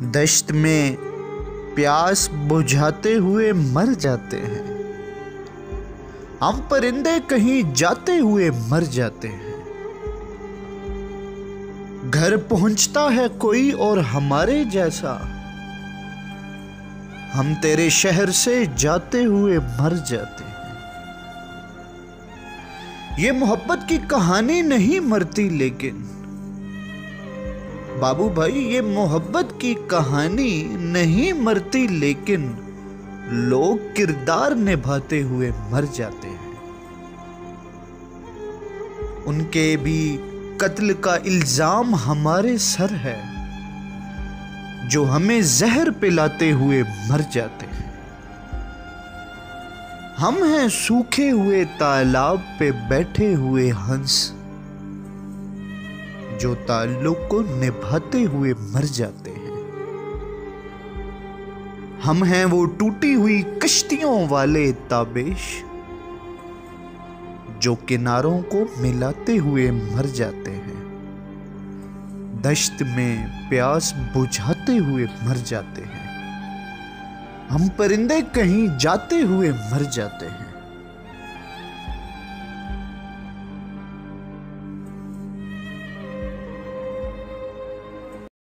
दश्त में प्यास बुझाते हुए मर जाते हैं। हम परिंदे कहीं जाते हुए मर जाते हैं। घर पहुंचता है कोई और हमारे जैसा, हम तेरे शहर से जाते हुए मर जाते हैं। ये मोहब्बत की कहानी नहीं मरती, लेकिन बाबू भाई ये मोहब्बत की कहानी नहीं मरती, लेकिन लोग किरदार निभाते हुए मर जाते हैं। उनके भी कत्ल का इल्जाम हमारे सर है, जो हमें जहर पिलाते हुए मर जाते हैं। हम हैं सूखे हुए तालाब पे बैठे हुए हंस, जो ताल्लुक को निभाते हुए मर जाते हैं। हम हैं वो टूटी हुई कश्तियों वाले ताबिश, जो किनारों को मिलाते हुए मर जाते हैं। दश्त में प्यास बुझाते हुए मर जाते हैं। हम परिंदे कहीं जाते हुए मर जाते हैं।